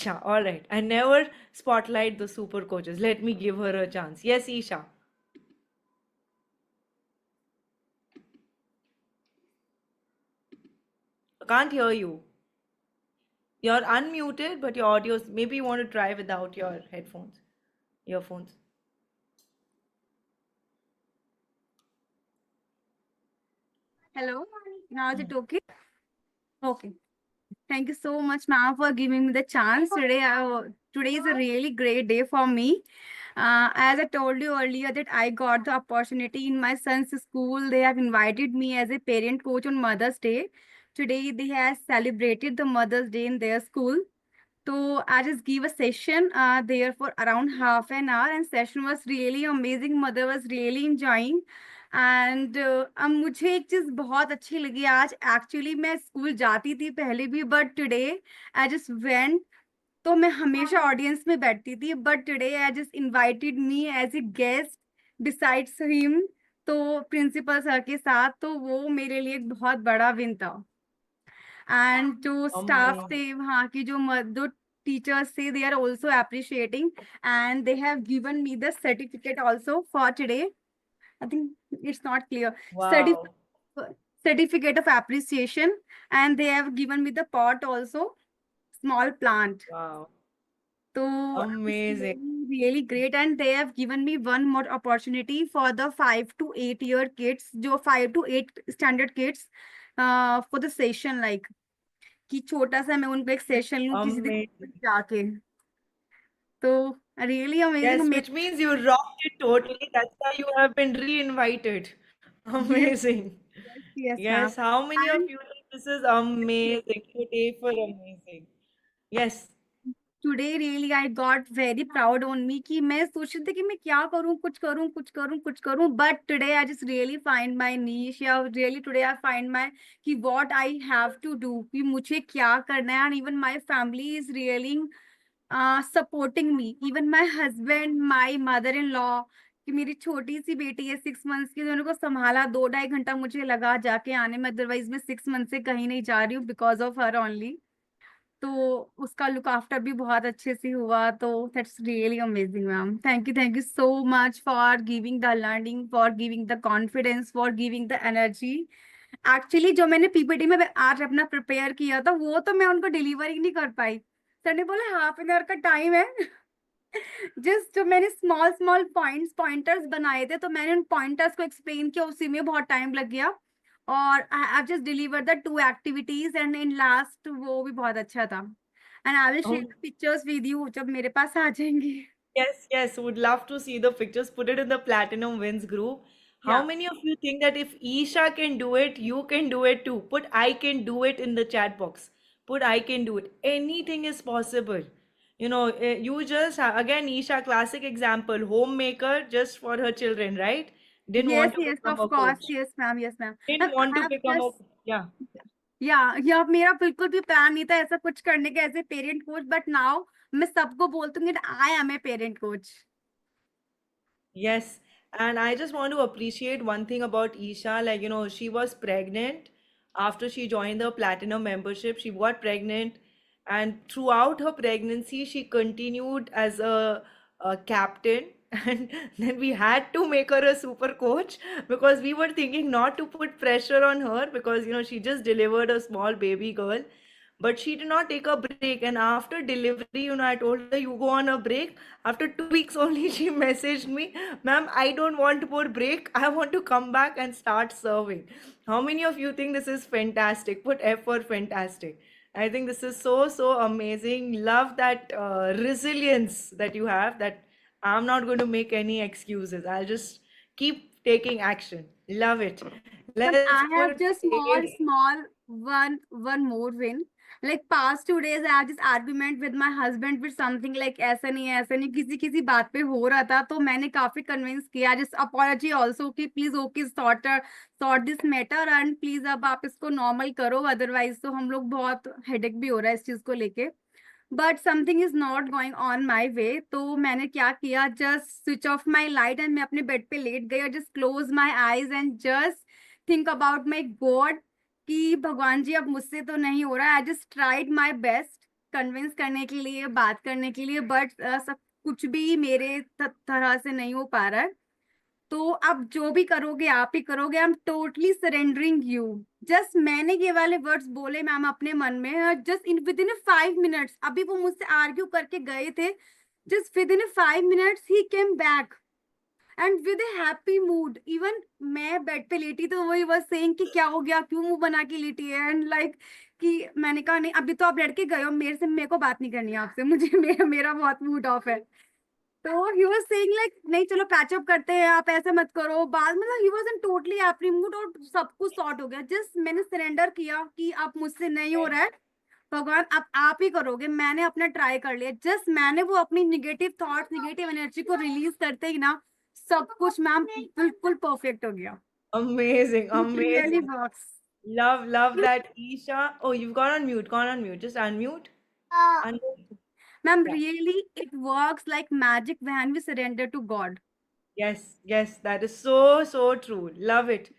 Isha. All right. I never spotlight the super coaches. Let me give her a chance. Yes, Isha. I can't hear you. You're unmuted, but your audio's maybe you want to try without your headphones, earphones. Hello, now is it okay? Okay. Thank you so much, ma'am, for giving me the chance. Today is a really great day for me. As I told you earlier that I got the opportunity in my son's school. They have invited me as a parent coach on Mother's Day. Today they have celebrated the Mother's Day in their school. So I just give a session there for around half an hour, and session was really amazing. Mother was really enjoying. And अब मुझे एक चीज बहुत अच्छी लगी आज actually मैं school जाती थी पहले भी but today I just went तो मैं हमेशा ऑडियंस में बैठती थी but today I just invited me as a guest besides him तो प्रिंसिपल सर के साथ तो वो मेरे लिए एक बहुत बड़ा विन था एंड जो स्टाफ Amazing. थे वहाँ की जो teachers say they are also appreciating and they have given me the certificate also for today. I think it's not clear. Wow. Certificate of appreciation, and they have given me the pot also, small plant. Wow. So it's Amazing. really great, and they have given me one more opportunity for the 5 to 8 year kids, जो 5 to 8 standard kids, for the session like कि छोटा सा मैं उनको एक session लूँ किसी दिन Amazing. जाके तो रियली अमेजिंग Yes, मेरे which means you rocked it totally. That's why you have been re-invited. yes Amazing. yes yes ma'am Yes, how many of and you think this is amazing? Beautiful, amazing. Yes. Today really I got very proud on me कि मैं सोच रही थी कि मैं क्या करूं कुछ करूं but today I just really find my niche या really today I find my कि what I have to do कि मुझे क्या करना है and even my family is really supporting me even my husband my mother in law कि मेरी छोटी सी बेटी है 6 मंथ्स की दोनों को संभाला 2-2.5 घंटा मुझे लगा जाके आने में अदरवाइज मैं 6 मंथ से कहीं नहीं जा रही हूँ बिकॉज ऑफ हर ओनली तो उसका लुक आफ्टर भी बहुत अच्छे से हुआ तो that's really amazing ma'am thank you so much for giving the learning for giving the confidence for giving the energy actually जो मैंने पीपीटी में आज अपना प्रिपेयर किया था वो तो मैं उनको डिलीवर ही नहीं कर पाई सर ने बोला हाफ एन आवर का टाइम है जस्ट जो मैंने स्मॉल स्मॉल पॉइंटर्स बनाए थे तो मैंने उन पॉइंटर्स को एक्सप्लेन किया उसी में बहुत टाइम लग गया और I just deliver the 2 activities and in last वो भी बहुत अच्छा था and I will share Oh, the pictures with you जब मेरे पास आ जाएंगे yes, yes. Would love to see the pictures. Put it in the Platinum Wins group. How या many of you think that if Isha can do it, you can do it too? Put I can do it in the chat box. Put I can do it. Anything is possible. You just, again, Isha, classic example, homemaker just for her children, right? Didn't want yes to yes become of a course coach. Yes ma'am Didn't ma'am want I to have become a, just yeah. या मेरा बिल्कुल भी plan नहीं था ऐसा कुछ करने का as a parent coach but now मैं सबको बोलती हूँ I am a parent coach Yes, and I just want to appreciate one thing about Isha. Like, she was pregnant after she joined the Platinum membership. She got pregnant, and throughout her pregnancy, she continued as a captain. And then we had to make her a super coach because we were thinking not to put pressure on her because, she just delivered a small baby girl, but she did not take a break. And after delivery, I told her, you go on a break. After 2 weeks only, she messaged me, ma'am, I don't want more break. I want to come back and start serving. How many of you think this is fantastic? Put F for fantastic. I think this is so, so amazing. Love that resilience that you have, that I'm not going to make any excuses. I'll just keep taking action. Love it. But Let's I put have just small one more win. Like past 2 days, I had this argument with my husband with something like ऐसा नहीं किसी किसी बात पे हो रहा था तो मैंने काफी कन्विंस किया just apology also कि please okay sort this matter and please अब आप इसको नॉर्मल करो अदरवाइज तो हम लोग बहुत हेडेक भी हो रहा है इस चीज को लेके but something is not going on my way तो मैंने क्या किया just switch off my light and मैं अपने बेड पे लेट गई और just close my eyes and just think about my God कि भगवान जी अब मुझसे तो नहीं हो रहा है I just tried my best convince करने के लिए, बात करने के लिए, बट सब कुछ भी मेरे तरह से नहीं हो पा रहा है। तो अब जो भी करोगे आप ही करोगे, I am totally surrendering you. Just मैंने ये वाले वर्ड्स बोले मैम अपने मन में, just in with in 5 minutes. अभी वो मुझसे आर्ग्यू करके गए थे, just with in 5 minutes he came back and with A happy mood. Even मैं बेड पे लेटी तो वही वाज सेइंग कि क्या हो गया, क्यों मुंह बना के लेटी है, एंड लाइक कि मैंने कहा नहीं अभी तो आप लड़के गए हो, मेरे को बात नहीं करनी है आपसे, मुझे मेरा बहुत मूड ऑफ है। तो ही वाज सेइंग लाइक नहीं चलो पैचअप करते हैं, आप ऐसे मत करो, बाद मतलब he was in totally happy mood और सब कुछ सॉर्ट हो गया। जस्ट मैंने सरेंडर किया कि अब मुझसे नहीं हो रहा है, भगवान अब आप ही करोगे। मैंने अपना ट्राई कर लिया, जस्ट मैंने वो अपनी निगेटिव थॉट्स, निगेटिव एनर्जी को रिलीज करते ही ना सब कुछ मैम बिल्कुल परफेक्ट हो गया। Amazing, it really amazing. Works. Love that, Isha. Oh, you've gone on mute. Gone on mute. Just unmute. Unmute. Ma'am Yeah. Really it works like magic when we surrender to God. Yes, yes, that is so, so true. Love it.